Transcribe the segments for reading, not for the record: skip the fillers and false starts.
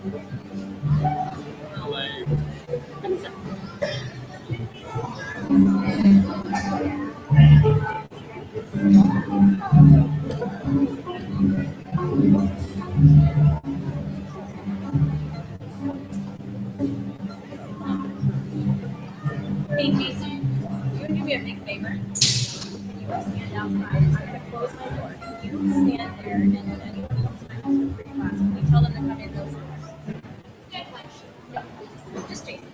Hey, Jason, you would do me a big favor. You stand outside. I'm going to close my door. You stand there, and anyone comes to my house for free class. You tell them to come in those doors. No, just Jason.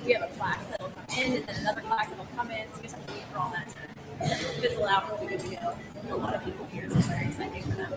We have a class that'll come in, and then another class that'll come in. So you just have to wait for all that to fizzle out, and we'll be good to go. A lot of people here, so it's very exciting for them.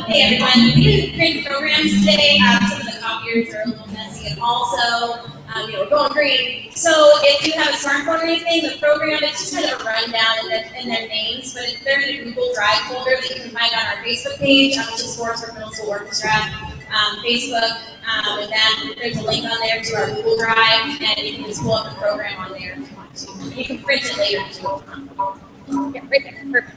Hey everyone, we didn't create programs today. Some of the copiers are a little messy, and also, we're going green. So if you have a smartphone or anything, the program it's just kind of a rundown in their names, but they're in a Google Drive folder that you can find on our Facebook page, which is Forest Middle School Orchestra Facebook. And then there's a link on there to our Google Drive, and you can just pull up the program on there if you want to. You can print it later too. Yeah, right there. Perfect.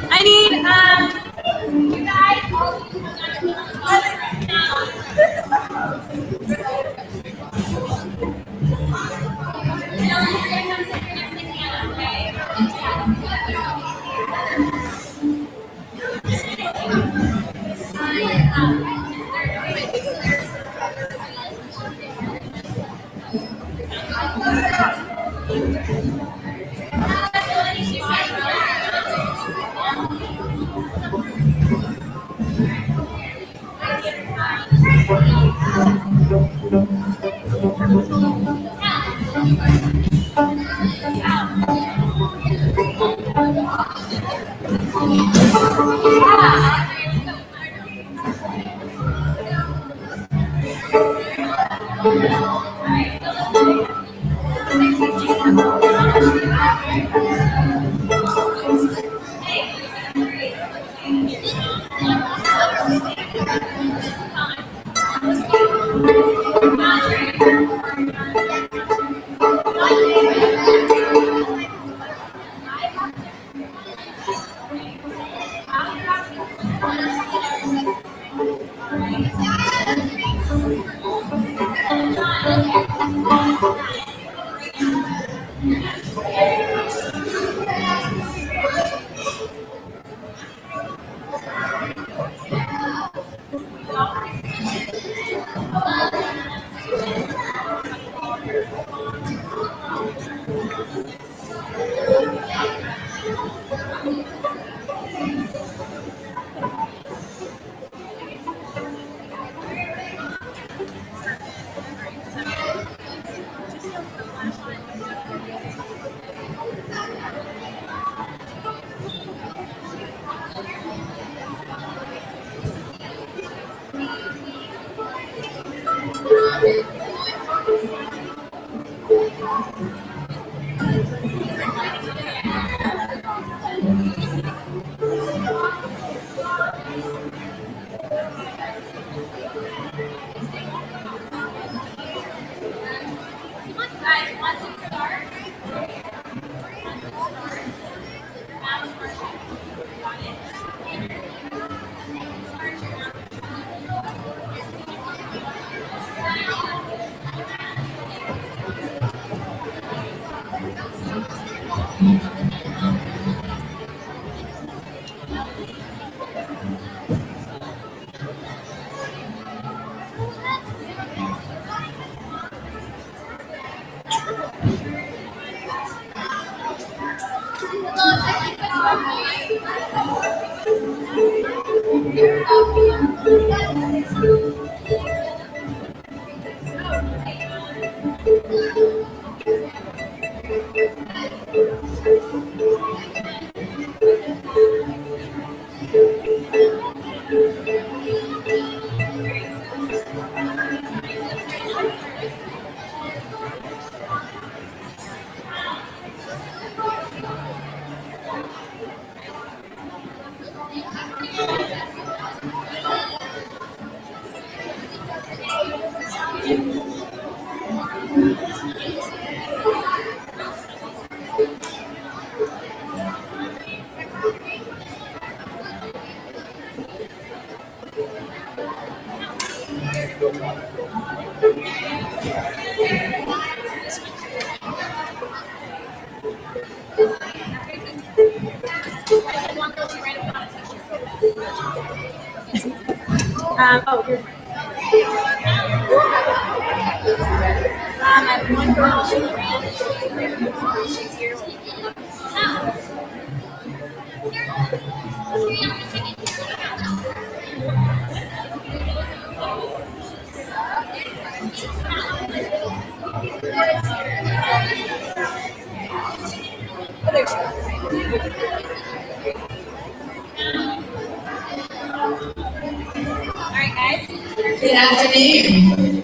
I need you guys all to come Oh, here's mine. I have one girl, she's here. Oh, there she is. All right, guys. Good afternoon.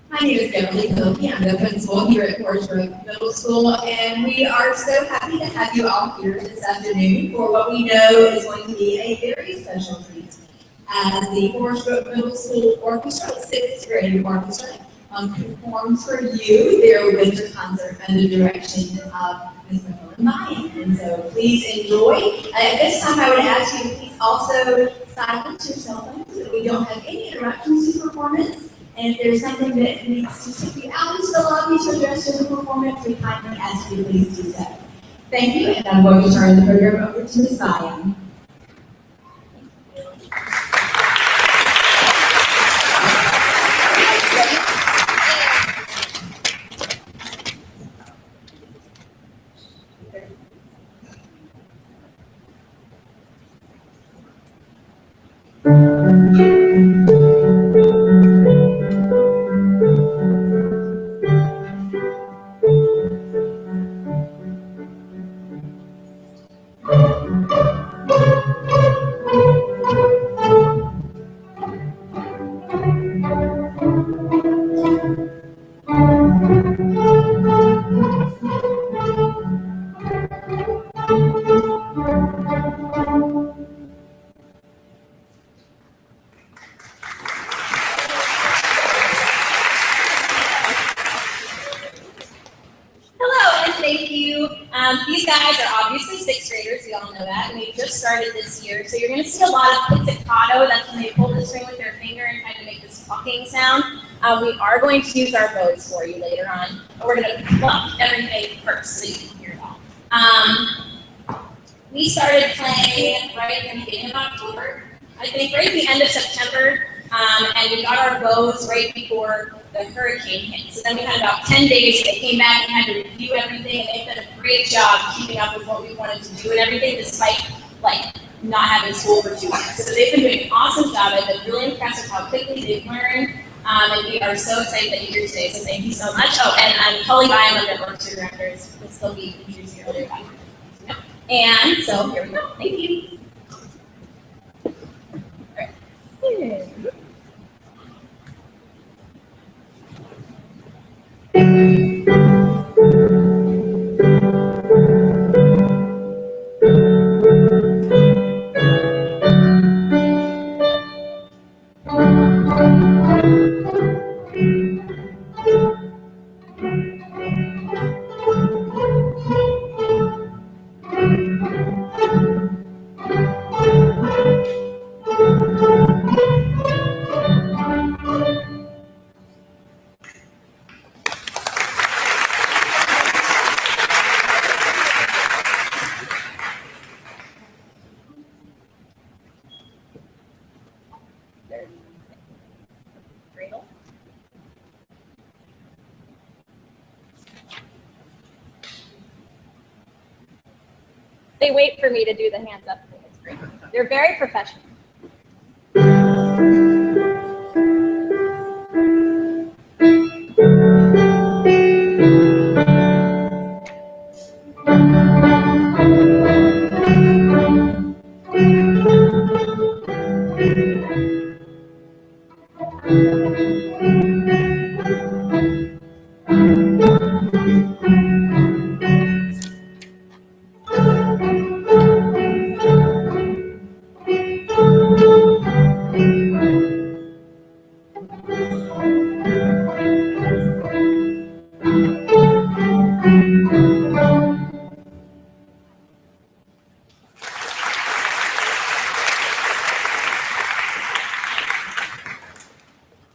My name is Beverly Kobe. I'm the principal here at Forest Grove Middle School, and we are so happy to have you all here this afternoon for what we know is going to be a very special treat as the Forest Grove Middle School Orchestra, sixth grade orchestra, performs for you their winter concert under the direction of Ms. McMillan Mayan. And so please enjoy. At this time, I would ask you to please also silence your cell phones so that we don't have any interruptions to performance. And if there's something that needs to take you out into the lobby to address during the performance, we kindly ask you to please do so. Thank you, and I'm going to turn the program over to Ms. Mayan. These guys are obviously sixth graders, we all know that, and they just started this year. So you're going to see a lot of pizzicato. That's when they pull the string with their finger and kind of make this talking sound. We are going to use our bows for you later on, but we're going to pluck everything first so you can hear it all. We started playing right in the beginning of October, I think right at the end of September, and we got our bows right before the hurricane hit. So then we had about 10 days. They came back and had to review everything, and they've done a great job keeping up with what we wanted to do and everything, despite like not having school for 2 weeks. So they've been doing an awesome job. I've been really impressed with how quickly they've learned, and we are so excited that you're here today. So thank you so much. Oh, and Cully Byam, our orchestra directors, will still be introducing earlier. And so here we go. Thank you. All right. They wait for me to do the hands up thing. It's great. They're very professional.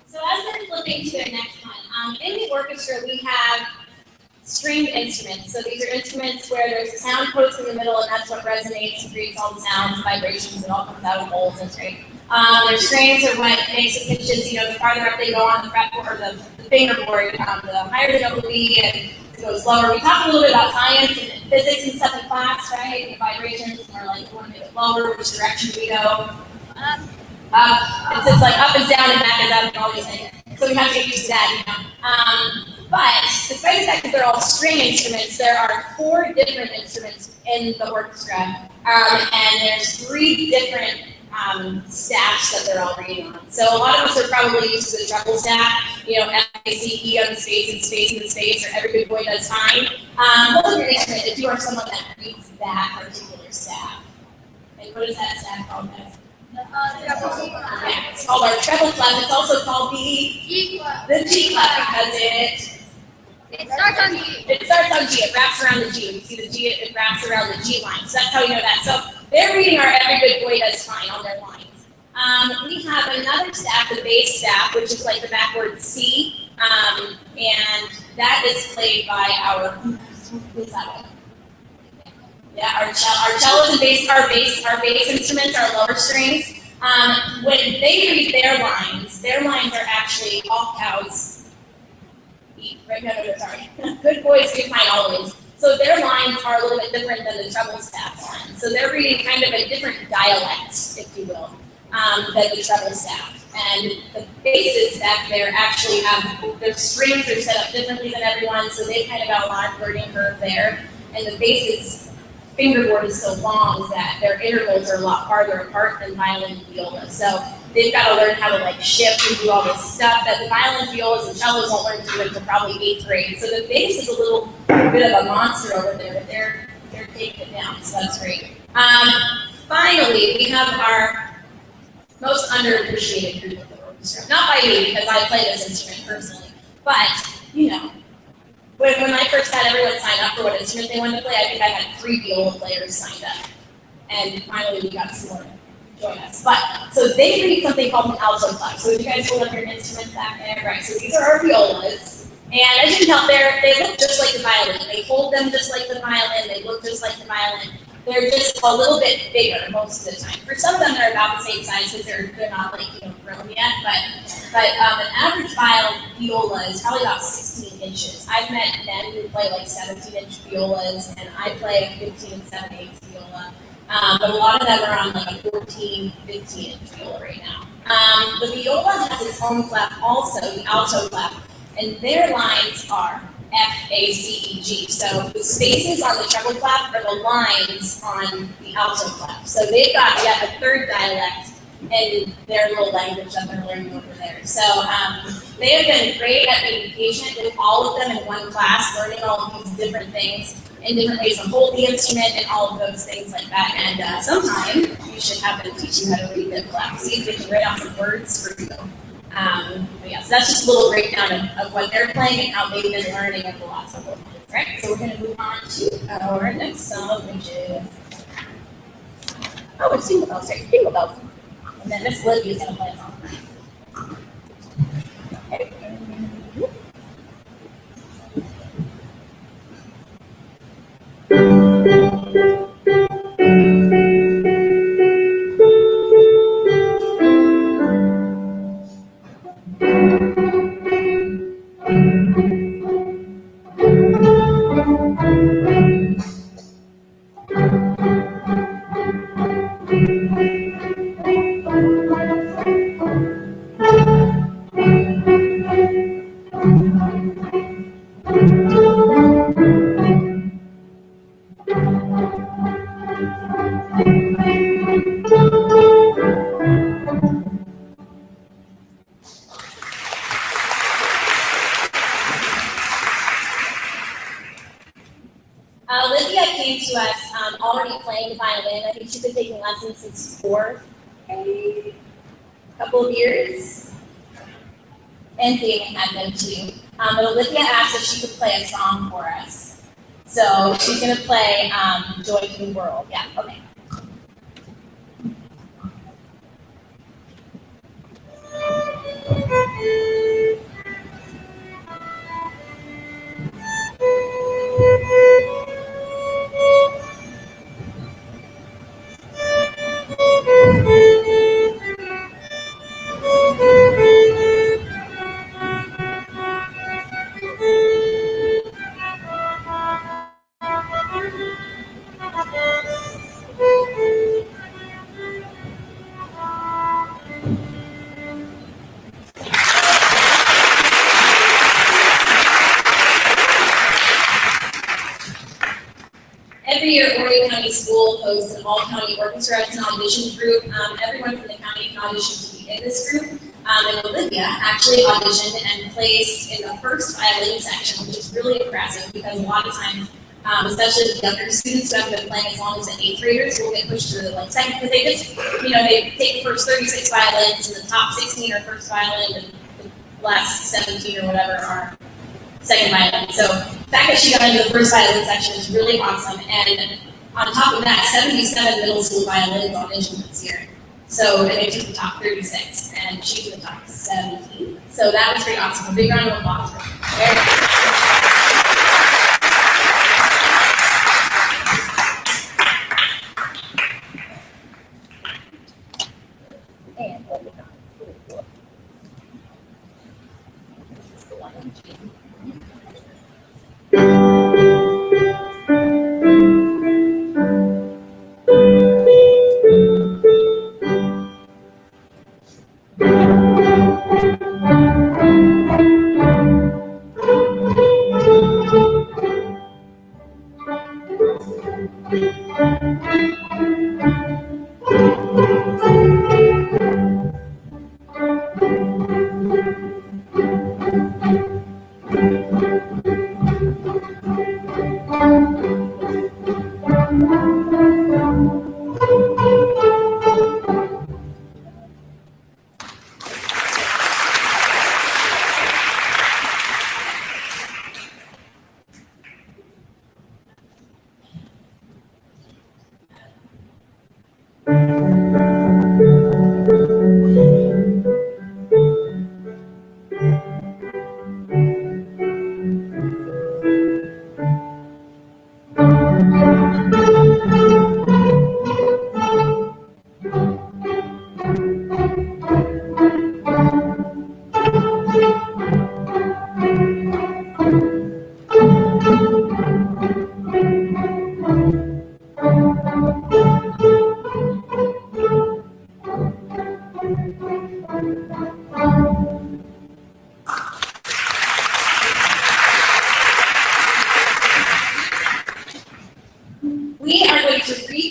So as we're flipping to the next one, in the orchestra we have stringed instruments. So these are instruments where there's a sound post in the middle, and that's what resonates and creates all the sounds, vibrations, and all comes out of holes. That's great. Their strings are what makes the pitches. You know, the farther up they go on the fretboard or the fingerboard, the higher the note will be, and it goes lower. We talked a little bit about science and physics and stuff in class, right? The vibrations are like, you want to make it lower, which direction do we go? It's like up and down and back and up and all these things. So we have to get used to that, you know. But despite the fact that they're all string instruments, there are 4 different instruments in the orchestra, and there's 3 different staffs that they're all reading on. So a lot of us are probably used to the treble staff, you know, F-A-C-E on the space and space and the space, or every good boy does fine. What is your instrument if you are someone that reads that particular staff? And what is that staff called, guys? Yeah, it's called our treble clef. It's also called the G clef because it starts on G. It starts on G. It wraps around the G. You see the G, it wraps around the G line. So that's how you know that. So they're reading our Every Good Boy Does Fine on their lines. We have another staff, the bass staff, which is like the backward C, and that is played by our, who's that one? Yeah, our cellos and bass, our bass instruments, our lower strings. When they read their lines are actually all cows eat. Right? No, sorry. Good boys do fine always. So their lines are a little bit different than the treble staff lines. So they're reading kind of a different dialect, if you will, than the treble staff. And the basses back there actually have, their strings are set up differently than everyone, so they kind of got a large learning curve there. And the basses fingerboard is so long that their intervals are a lot farther apart than violin and viola. So they've got to learn how to like shift and do all this stuff that the violins, violas, and cellos won't learn to do until probably 8th grade. So the bass is a little bit of a monster over there, but they're taking it down, so that's great. Finally, we have our most underappreciated group of the orchestra. Not by me, because I play this instrument personally, but you know. When I first had everyone sign up for what instrument they wanted to play, I think I had 3 viola players signed up. And finally we got some more join us. But, so they create something called an alto clef. So if you guys hold up your instruments back there, right, so these are our violas. And as you can tell, they look just like the violin. They hold them just like the violin. They look just like the violin. They're just a little bit bigger most of the time. For some of them, they're about the same size because they're not like grown yet. But an average viola is probably about 16 inches. I've met men who play like 17-inch violas, and I play a 15 and 7/8 viola. But a lot of them are on like a 14, 15-inch viola right now. The viola has its own clef also, the alto clef, and their lines are F, A, C, E, G. So the spaces on the treble clef are the lines on the alto clef. So they've got yet a third dialect in their little language that they're learning over there. So they have been great at being patient with all of them in one class, learning all of these different things in different ways to hold the instrument and all of those things like that. And sometime you should have them teach you how to read the clef. See if they can write out some words for you. But yeah, so that's just a little breakdown of what they're playing and how they've been learning over the last couple of months. Right? So we're going to move on to our next song, which is it's Jingle Bells, right? Jingle Bells. And then Miss Libby's going to play a song. Okay. Olivia came to us already playing the violin. I think she's been taking lessons since 4th grade, a couple of years, and being an admin too. But Olivia asked if she could play a song for us. So she's going to play Joy to the World. Yeah, okay. Every year, Oregon County School hosts an all-county orchestra. It's an audition group. Everyone from the county can audition to be in this group. And Olivia actually auditioned and placed in the first violin section, which is really impressive because a lot of times, especially the younger students who haven't been playing as long as the 8th graders, will get pushed to the second because they just, they take the first 36 violins and the top 16 are first violin and the last 17 or whatever are second violin. So the fact that she got into the first violin section is really awesome. And on top of that, 77 middle school violins auditioned this year. So they took the top 36, and she took the top 17. So that was pretty awesome. A big round of applause for her. And what we got. This is the one in G.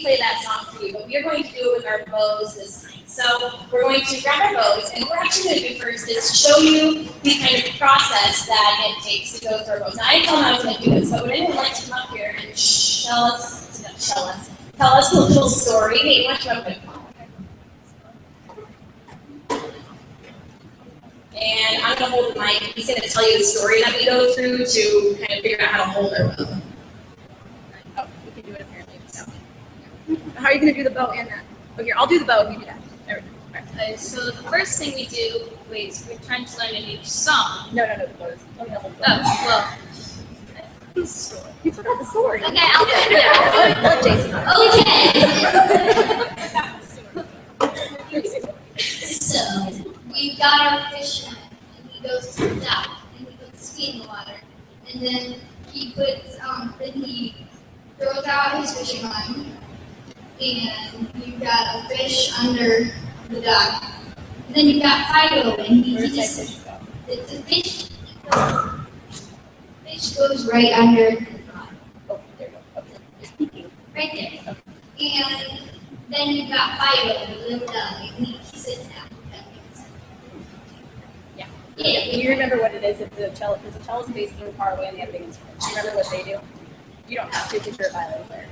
replay that song for you, but we are going to do it with our bows this time. So we're going to grab our bows, and what we're actually going to do first is show you the kind of process that it takes to go through our bows. Now, I didn't tell them I was going to do this, but would anyone like to come up here and tell us a little story? Hey, why don't you open? And I'm going to hold the mic. He's going to tell you the story that we go through to kind of figure out how to hold our bow. Oh, we can do it apparently. So. How are you going to do the bow and that? Oh, here, I'll do the bow and you do that. There we go. So the first thing we do, we're trying to learn a new song. No, the bow is. Oh, no, The story. you forgot the story. Okay, I'll do it. Yeah, let Jason know. Okay. So we've got our fish net, and he goes to the dock, and he puts his feet in the water, and then he throws out his fishing line, and you've got a fish under the dock. And then you've got Fido, and Where's my fish go? the fish goes right under the rod. Oh, there you go. Okay. It's peeking. Right there. And then you've got Fido, the little dog, and he sits down. That makes sense. Yeah. Yeah. Do you remember what it is if the cello, because the cello's basically far away and they have big instruments. Do you remember what they do? You don't have to because you're a violin player.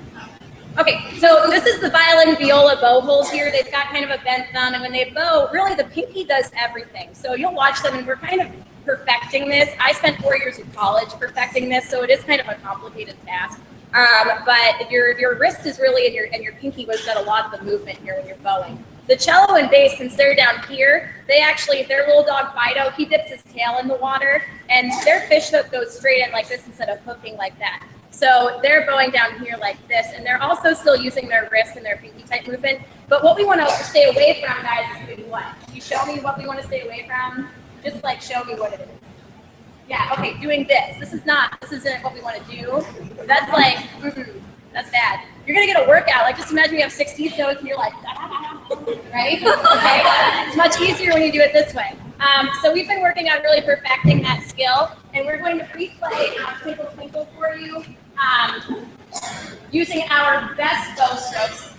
Okay, so this is the violin viola bow holes here. They've got kind of a bent thumb, and when they bow, really the pinky does everything. So you'll watch them, and we're kind of perfecting this. I spent 4 years of college perfecting this, so it is kind of a complicated task. But your wrist is really, and your pinky was got a lot of the movement here when you're bowing. The cello and bass, since they're down here, their little dog Fido, he dips his tail in the water, and their fish hook goes straight in like this instead of hooking like that. So they're bowing down here like this, and they're also still using their wrist and their pinky type movement. But what we want to stay away from, guys, is doing what? You show me what we want to stay away from? Just like show me what it is. Yeah, okay, doing this. This isn't what we want to do. That's like, that's bad. You're gonna get a workout. Like just imagine you have 16th notes and you're like, right? Okay. It's much easier when you do it this way. So we've been working on really perfecting that skill, and we're going to replay Twinkle Twinkle for you using our best bow strokes.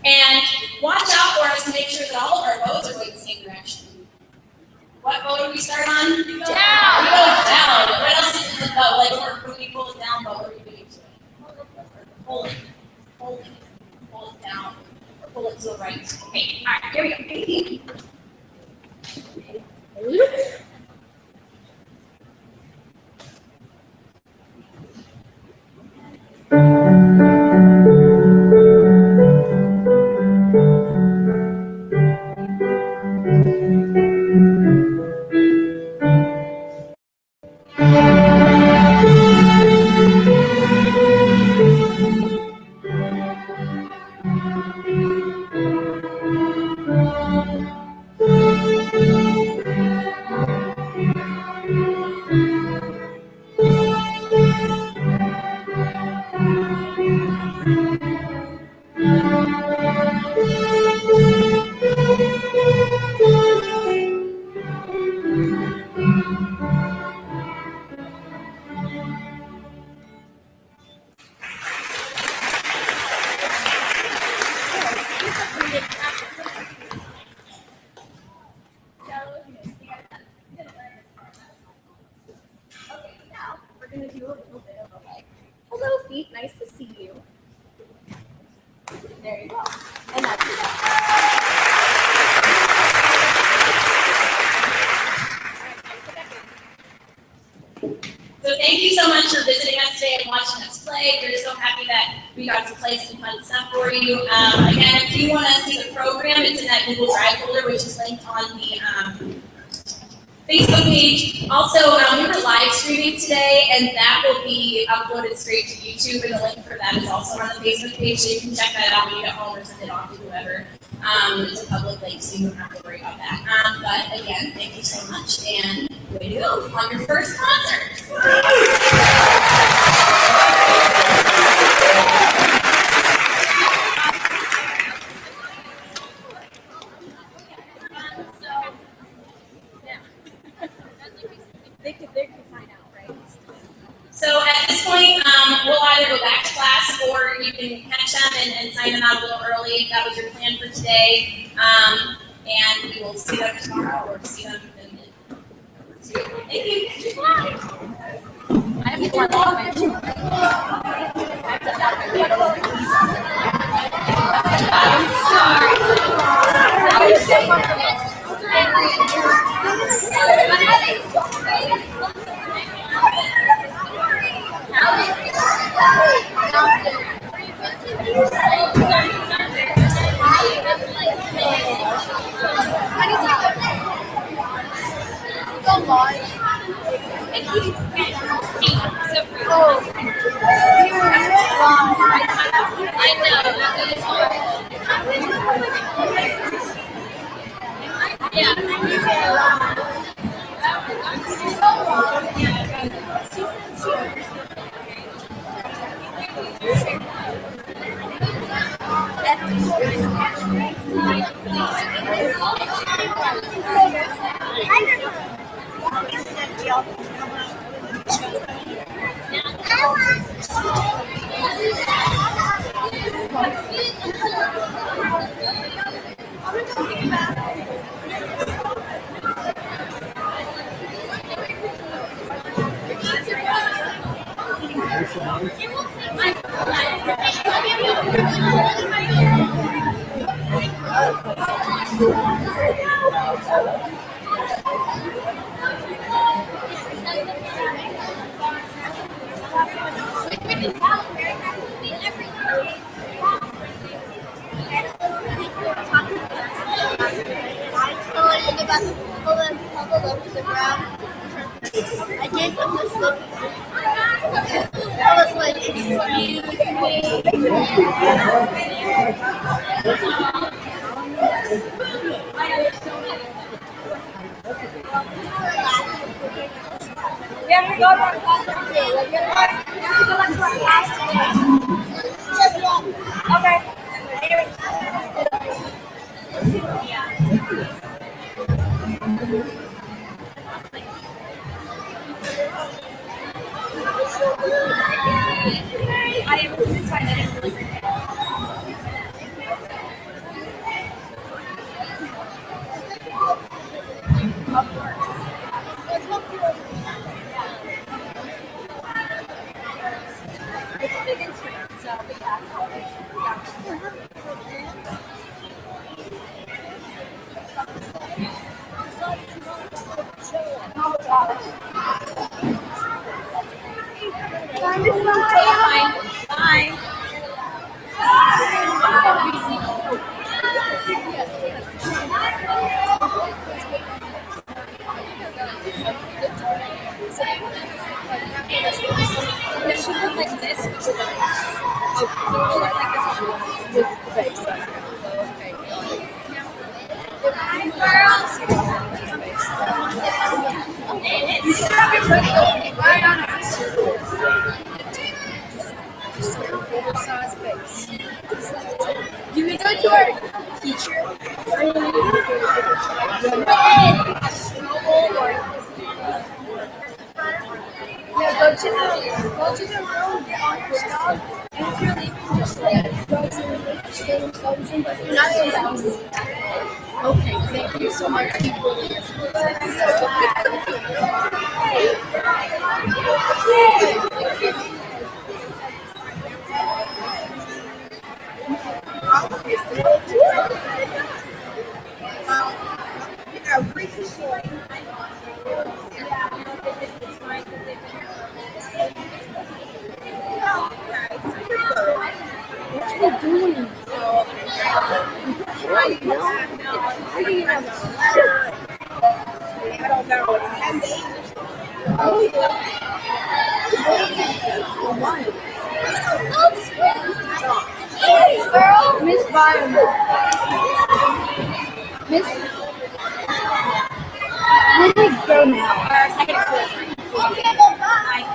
And watch out for us to make sure that all of our bows are going the same direction. What bow do we start on? Down. We go down. What else is the bow? Like when we pull it down, what are we doing to it? Pull it down, or pull it to the right. Okay, all right, here we go. Hello, feet. Nice to see you. There you go. And that's it. So thank you so much for visiting us today and watching us play. We're so happy that we got to play some fun stuff for you. Again, if you want to see the program, it's in that Google Drive folder, which is linked on the Facebook page. Also, we were live streaming today, and that will be uploaded straight to YouTube, and the link for that is also on the Facebook page, so you can check that out when you get home or send it off to whoever. It's a public link, so you don't have to worry about that. But again, thank you so much, and way to go on your first concert. They could find out, right? So at this point, we'll either go back to class or you can catch them and and sign them out a little early if that was your plan for today. And we will see them tomorrow or see them in the Thank you. I have one more. I did put the slip. That was like, excuse We have to go to our class today. Like, we have to go back to our class today. Okay. I am really excited. Bye. It should look like this. You should have your birthday right on us. Oversized base. You can go to our teacher. Yeah, go to the room, get all your stuff, and if you're leaving, just like go to the student's clothing, but you're not in the house. Okay, thank you so much, people. Miss Byron. Miss. Where did we go now? Our second quarter. Okay, well, bye.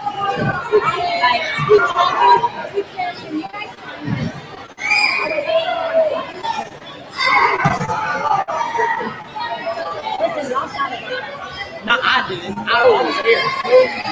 No, I didn't. I was here.